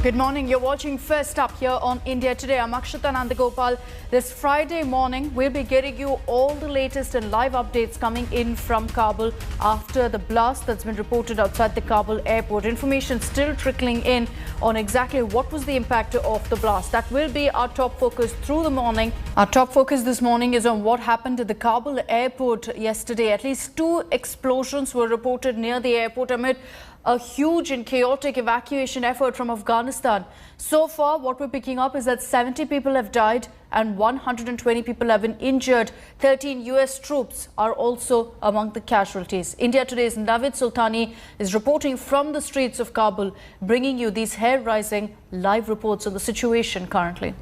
Good morning. You're watching First Up here on India Today. I'm Akshata Nandagopal. This Friday morning, we'll be getting you all the latest and live updates coming in from Kabul after the blast that's been reported outside the Kabul airport. Information still trickling in on exactly what was the impact of the blast. That will be our top focus through the morning. Our top focus this morning is on what happened at the Kabul airport yesterday. At least 2 explosions were reported near the airport amid a huge and chaotic evacuation effort from Afghanistan. So far, what we're picking up is that 70 people have died and 120 people have been injured. 13 US troops are also among the casualties. India Today's Navid Sultani is reporting from the streets of Kabul, bringing you these hair-raising live reports on the situation currently.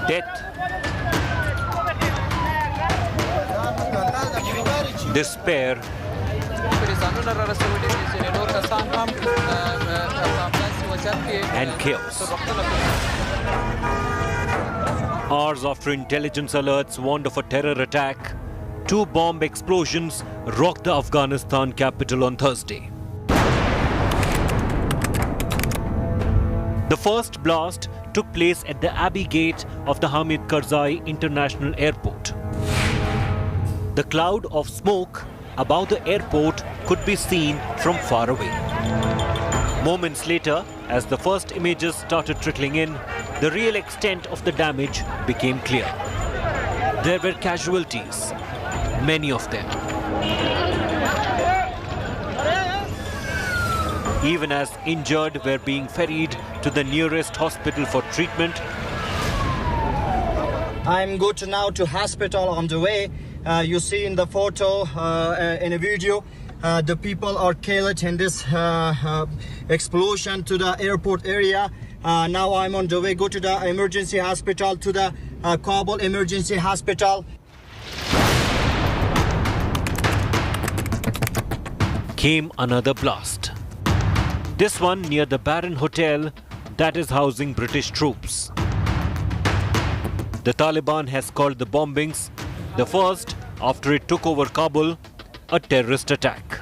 Death, despair, and chaos. Hours after intelligence alerts warned of a terror attack, 2 bomb explosions rocked the Afghanistan capital on Thursday. The first blast took place at the Abbey Gate of the Hamid Karzai International Airport. The cloud of smoke above the airport could be seen from far away. Moments later, as the first images started trickling in, the real extent of the damage became clear. There were casualties, many of them. Even as injured were being ferried to the nearest hospital for treatment. I'm going now to hospital on the way. You see in the photo, in a video, the people are killed in this explosion to the airport area. Now I'm on the way, go to the emergency hospital, to the Kabul emergency hospital. Came another blast. This one near the Baron Hotel that is housing British troops. The Taliban has called the bombings, the first after it took over Kabul, a terrorist attack.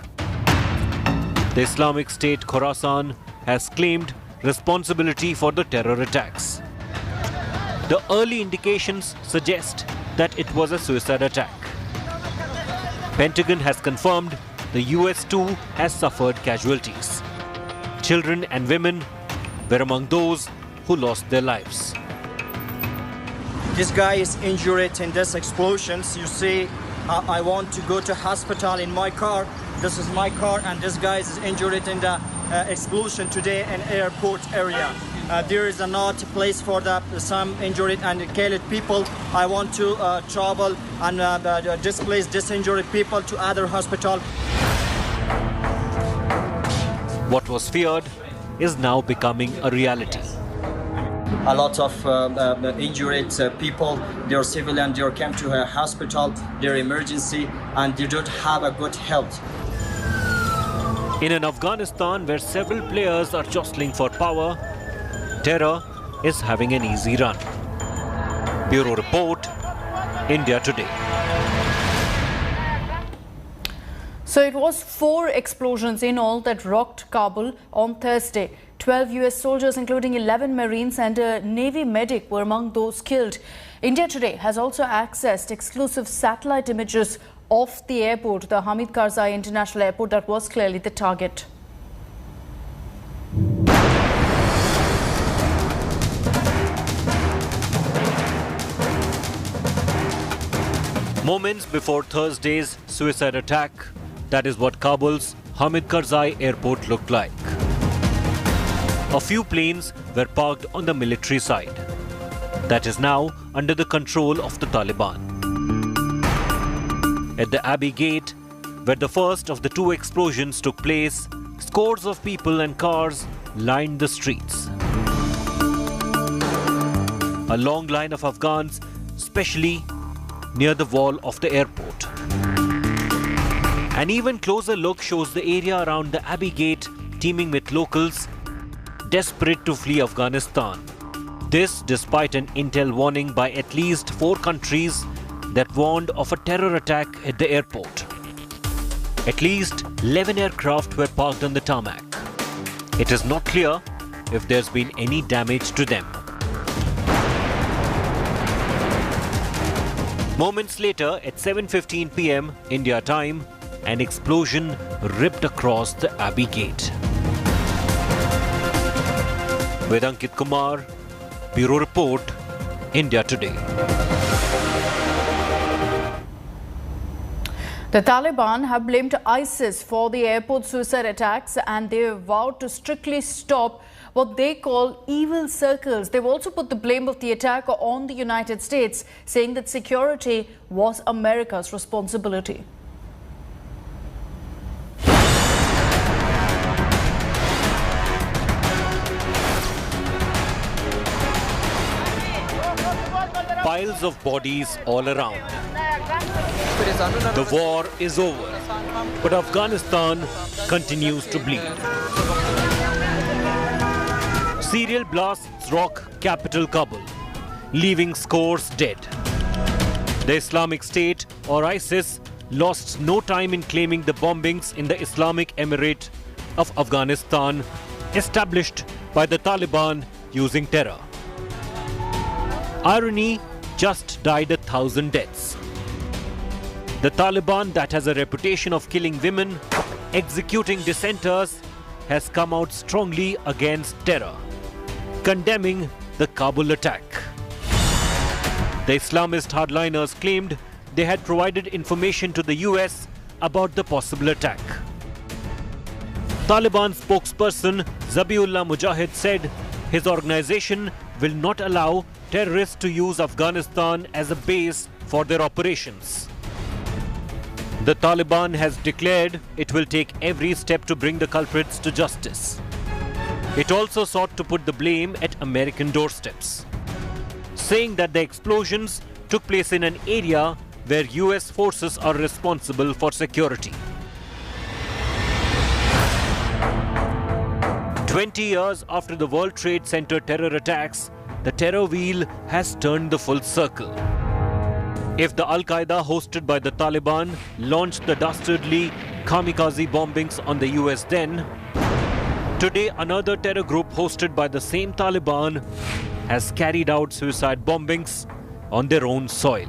The Islamic State Khorasan has claimed responsibility for the terror attacks. The early indications suggest that it was a suicide attack. Pentagon has confirmed the US too has suffered casualties. Children and women were among those who lost their lives. This guy is injured in this explosions. You see, I want to go to hospital in my car. This is my car, and this guy is injured in the explosion today in airport area. There is not a place for some injured and killed people. I want to travel and displace these injured people to other hospital. What was feared is now becoming a reality. A lot of injured people, they are civilian, they came to a hospital, they're emergency, and they don't have a good health. In an Afghanistan where several players are jostling for power, terror is having an easy run. Bureau Report, India Today. So it was 4 explosions in all that rocked Kabul on Thursday. 12 US soldiers, including 11 Marines and a Navy medic, were among those killed. India Today has also accessed exclusive satellite images of the airport, the Hamid Karzai International Airport, that was clearly the target. Moments before Thursday's suicide attack, that is what Kabul's Hamid Karzai airport looked like. A few planes were parked on the military side. That is now under the control of the Taliban. At the Abbey Gate, where the first of the 2 explosions took place, scores of people and cars lined the streets. A long line of Afghans, especially near the wall of the airport. An even closer look shows the area around the Abbey Gate teeming with locals desperate to flee Afghanistan. This despite an intel warning by at least 4 countries that warned of a terror attack at the airport. At least 11 aircraft were parked on the tarmac. It is not clear if there's been any damage to them. Moments later, at 7:15 p.m. India time, an explosion ripped across the Abbey Gate. With Ankit Kumar, Bureau Report, India Today. The Taliban have blamed ISIS for the airport suicide attacks, and they have vowed to strictly stop what they call evil circles. They've also put the blame of the attack on the United States, saying that security was America's responsibility. Piles of bodies all around. The war is over, but Afghanistan continues to bleed. Serial blasts rock capital Kabul, leaving scores dead. The Islamic State, or ISIS, lost no time in claiming the bombings in the Islamic Emirate of Afghanistan, established by the Taliban using terror. Irony, just died 1,000 deaths. The Taliban, that has a reputation of killing women, executing dissenters, has come out strongly against terror, condemning the Kabul attack. The Islamist hardliners claimed they had provided information to the US about the possible attack. Taliban spokesperson Zabiullah Mujahid said his organization will not allow terrorists to use Afghanistan as a base for their operations. The Taliban has declared it will take every step to bring the culprits to justice. It also sought to put the blame at American doorsteps, saying that the explosions took place in an area where US forces are responsible for security. 20 years after the World Trade Center terror attacks, the terror wheel has turned the full circle. If the Al-Qaeda hosted by the Taliban launched the dastardly kamikaze bombings on the US then, today another terror group hosted by the same Taliban has carried out suicide bombings on their own soil.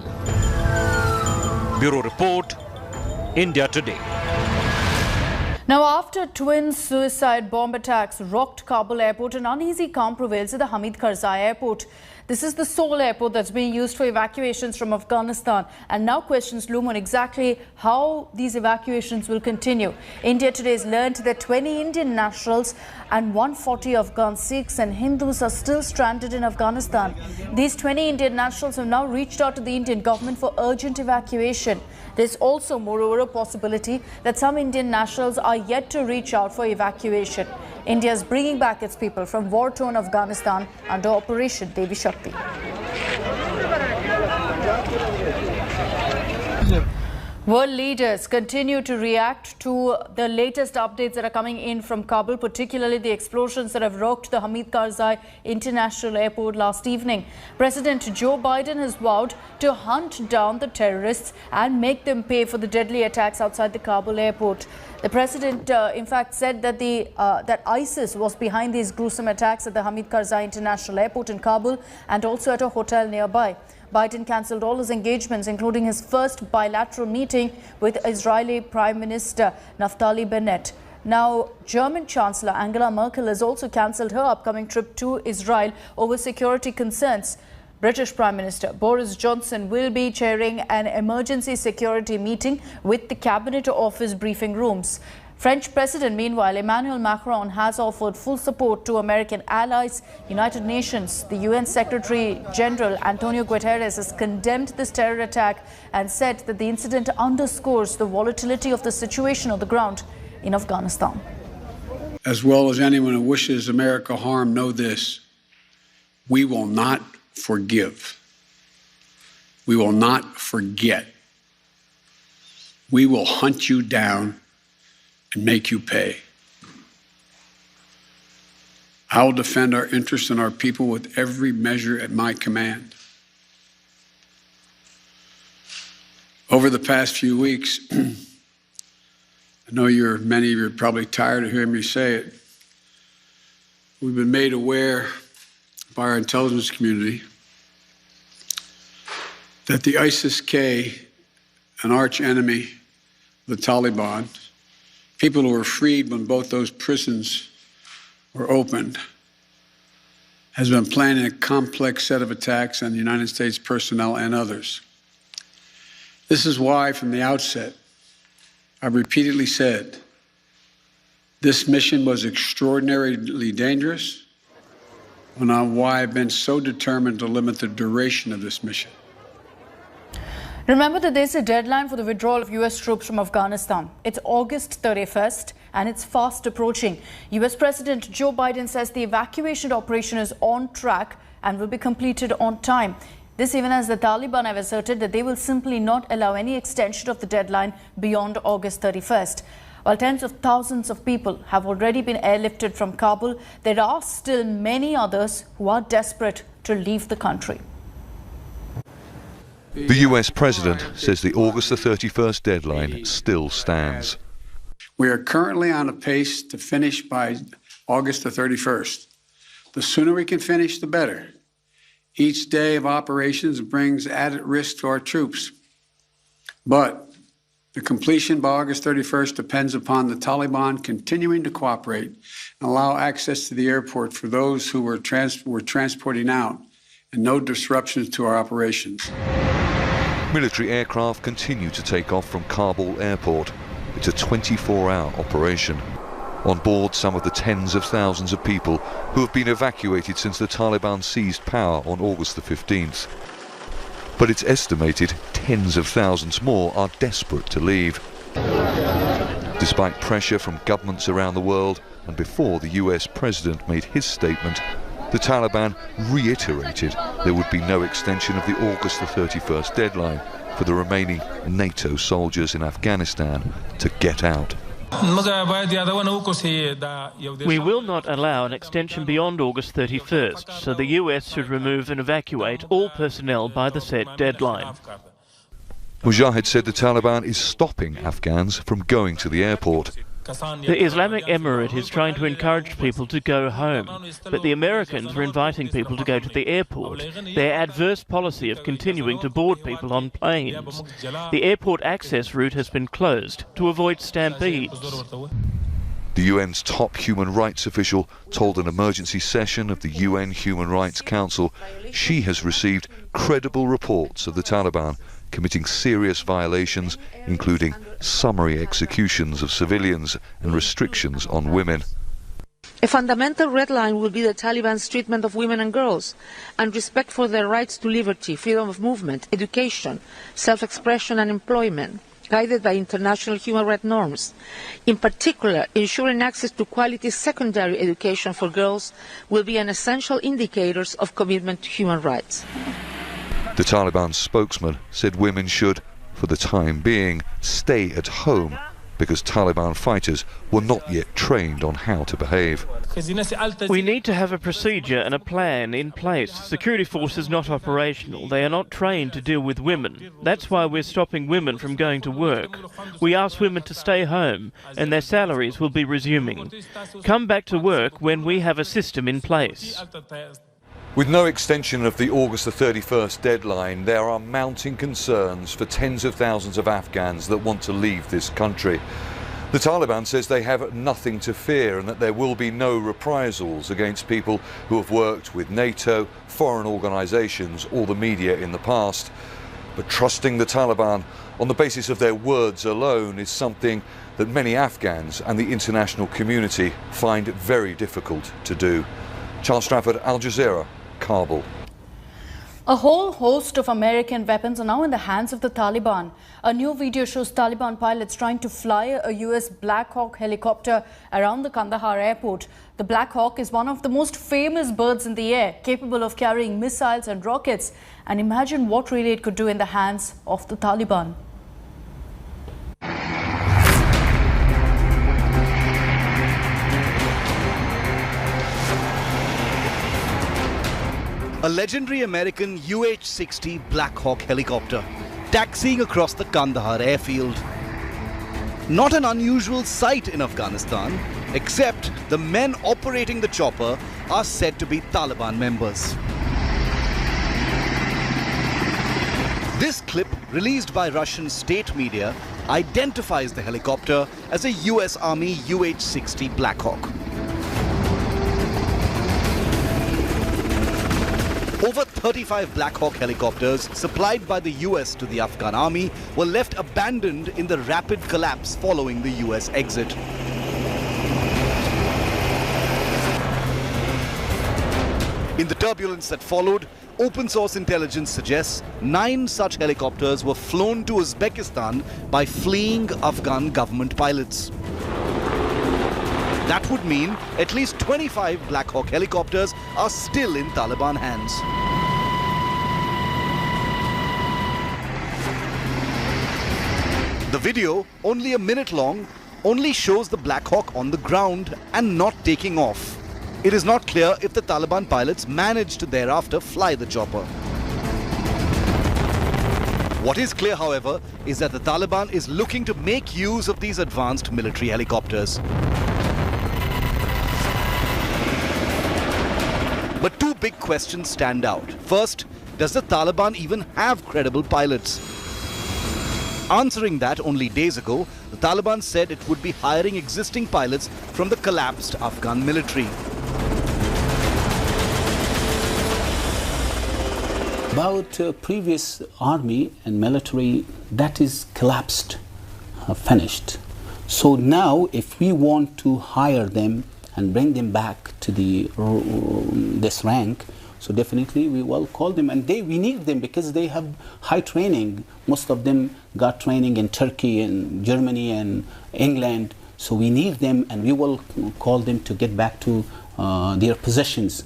Bureau Report, India Today. Now, after twin suicide bomb attacks rocked Kabul airport, an uneasy calm prevails at the Hamid Karzai airport. This is the sole airport that's being used for evacuations from Afghanistan, and now questions loom on exactly how these evacuations will continue. India Today has learned that 20 Indian nationals and 140 Afghan Sikhs and Hindus are still stranded in Afghanistan. These 20 Indian nationals have now reached out to the Indian government for urgent evacuation. There's also, moreover, a possibility that some Indian nationals are yet to reach out for evacuation. India is bringing back its people from war-torn Afghanistan under Operation Devi Shakti. World leaders continue to react to the latest updates that are coming in from Kabul, particularly the explosions that have rocked the Hamid Karzai International Airport last evening. President Joe Biden has vowed to hunt down the terrorists and make them pay for the deadly attacks outside the Kabul airport. The president, in fact, said that that ISIS was behind these gruesome attacks at the Hamid Karzai International Airport in Kabul and also at a hotel nearby. Biden cancelled all his engagements, including his first bilateral meeting with Israeli Prime Minister Naftali Bennett. Now, German Chancellor Angela Merkel has also cancelled her upcoming trip to Israel over security concerns. British Prime Minister Boris Johnson will be chairing an emergency security meeting with the Cabinet Office briefing rooms. French President, meanwhile, Emmanuel Macron has offered full support to American allies. United Nations, the UN Secretary General Antonio Guterres has condemned this terror attack and said that the incident underscores the volatility of the situation on the ground in Afghanistan. As well as anyone who wishes America harm, know this: we will not forgive. We will not forget. We will hunt you down and make you pay. I will defend our interests and our people with every measure at my command. Over the past few weeks, I know many of you are probably tired of hearing me say it. We've been made aware by our intelligence community that the ISIS-K, an arch enemy, the Taliban, people who were freed when both those prisons were opened, has been planning a complex set of attacks on United States personnel and others. This is why, from the outset, I've repeatedly said this mission was extraordinarily dangerous, and why I've been so determined to limit the duration of this mission. Remember that there's a deadline for the withdrawal of US troops from Afghanistan. It's August 31st and it's fast approaching. US President Joe Biden says the evacuation operation is on track and will be completed on time. This even as the Taliban have asserted that they will simply not allow any extension of the deadline beyond August 31st. While tens of thousands of people have already been airlifted from Kabul, there are still many others who are desperate to leave the country. The US president says the August the 31st deadline still stands. We are currently on a pace to finish by August the 31st. The sooner we can finish, the better. Each day of operations brings added risk to our troops. But the completion by August 31st depends upon the Taliban continuing to cooperate and allow access to the airport for those who we're transporting out, and no disruptions to our operations. Military aircraft continue to take off from Kabul airport. It's a 24-hour operation. On board, some of the tens of thousands of people who have been evacuated since the Taliban seized power on August the 15th. But it's estimated tens of thousands more are desperate to leave. Despite pressure from governments around the world, and before the US president made his statement, the Taliban reiterated there would be no extension of the August the 31st deadline for the remaining NATO soldiers in Afghanistan to get out. We will not allow an extension beyond August 31st, so the US should remove and evacuate all personnel by the set deadline. Mujahid said the Taliban is stopping Afghans from going to the airport. The Islamic Emirate is trying to encourage people to go home, but the Americans are inviting people to go to the airport. Their adverse policy of continuing to board people on planes. The airport access route has been closed to avoid stampedes. The UN's top human rights official told an emergency session of the UN Human Rights Council she has received credible reports of the Taliban committing serious violations, including summary executions of civilians and restrictions on women. A fundamental red line will be the Taliban's treatment of women and girls, and respect for their rights to liberty, freedom of movement, education, self-expression and employment, guided by international human rights norms. In particular, ensuring access to quality secondary education for girls will be an essential indicator of commitment to human rights. The Taliban spokesman said women should, for the time being, stay at home because Taliban fighters were not yet trained on how to behave. We need to have a procedure and a plan in place. Security force is not operational. They are not trained to deal with women. That's why we're stopping women from going to work. We ask women to stay home and their salaries will be resuming. Come back to work when we have a system in place. With no extension of the August the 31st deadline, there are mounting concerns for tens of thousands of Afghans that want to leave this country. The Taliban says they have nothing to fear and that there will be no reprisals against people who have worked with NATO, foreign organisations or the media in the past. But trusting the Taliban on the basis of their words alone is something that many Afghans and the international community find very difficult to do. Charles Strafford, Al Jazeera, Kabul. A whole host of American weapons are now in the hands of the Taliban. A new video shows Taliban pilots trying to fly a US Black Hawk helicopter around the Kandahar airport. The Black Hawk is one of the most famous birds in the air, capable of carrying missiles and rockets. And imagine what really it could do in the hands of the Taliban. A legendary American UH-60 Black Hawk helicopter. taxiing across the Kandahar airfield. Not an unusual sight in Afghanistan, except the men operating the chopper are said to be Taliban members. This clip, released by Russian state media, identifies the helicopter as a US Army UH-60 Black Hawk. Over 35 Black Hawk helicopters supplied by the US to the Afghan army were left abandoned in the rapid collapse following the US exit. In the turbulence that followed, open source intelligence suggests 9 such helicopters were flown to Uzbekistan by fleeing Afghan government pilots. That would mean at least 25 Black Hawk helicopters are still in Taliban hands. The video, only a minute long, only shows the Black Hawk on the ground and not taking off. It is not clear if the Taliban pilots managed to thereafter fly the chopper. What is clear, however, is that the Taliban is looking to make use of these advanced military helicopters. But two big questions stand out. First, does the Taliban even have credible pilots? Answering that only days ago, the Taliban said it would be hiring existing pilots from the collapsed Afghan military. About previous army and military, that is collapsed, finished. So now if we want to hire them and bring them back to this rank, so definitely we will call them, and we need them because they have high training. Most of them got training in Turkey and Germany and England, so we need them and we will call them to get back to their positions.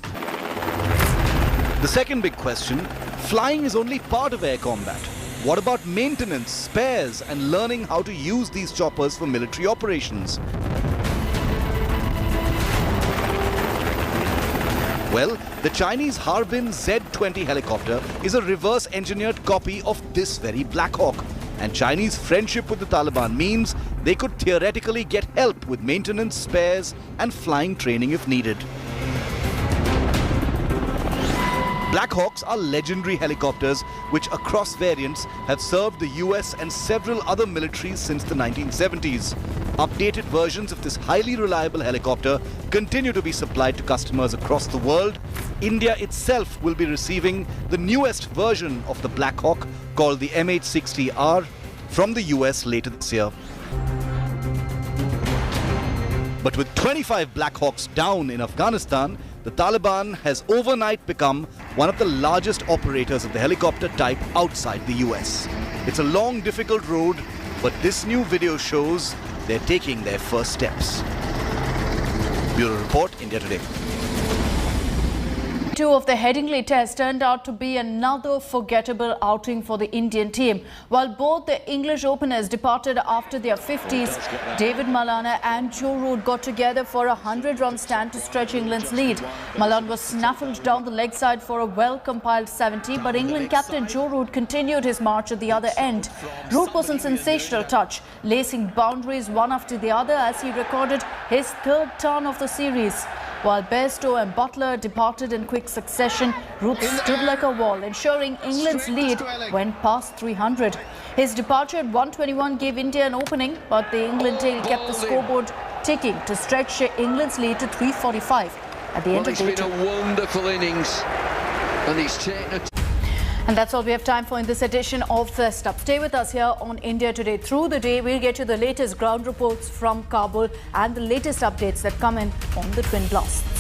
The second big question, flying is only part of air combat. What about maintenance, spares, and learning how to use these choppers for military operations? Well, the Chinese Harbin Z-20 helicopter is a reverse-engineered copy of this very Black Hawk. And Chinese friendship with the Taliban means they could theoretically get help with maintenance, spares, and flying training if needed. Black Hawks are legendary helicopters which across variants have served the US and several other militaries since the 1970s. Updated versions of this highly reliable helicopter continue to be supplied to customers across the world. India itself will be receiving the newest version of the Black Hawk called the MH-60R from the US later this year. But with 25 Black Hawks down in Afghanistan, the Taliban has overnight become one of the largest operators of the helicopter type outside the US. It's a long, difficult road, but this new video shows they're taking their first steps. Bureau Report, India Today. Two of the Headingley tests turned out to be another forgettable outing for the Indian team. While both the English openers departed after their 50s, David Malan and Joe Root got together for a 100-run stand to stretch England's lead. Malan was snaffled down the leg side for a well-compiled 70, but England captain Joe Root continued his march at the other end. Root was a sensational touch, lacing boundaries one after the other as he recorded his third ton of the series. While Bairstow and Butler departed in quick succession, Root stood like a wall, ensuring England's lead went past 300. His departure at 121 gave India an opening, but the England tail kept the scoreboard ticking to stretch England's lead to 345 at the end of the day. It's been a wonderful innings, and he's taken a... And that's all we have time for in this edition of First Up. Stay with us here on India Today. Through the day, we'll get you the latest ground reports from Kabul and the latest updates that come in on the twin blasts.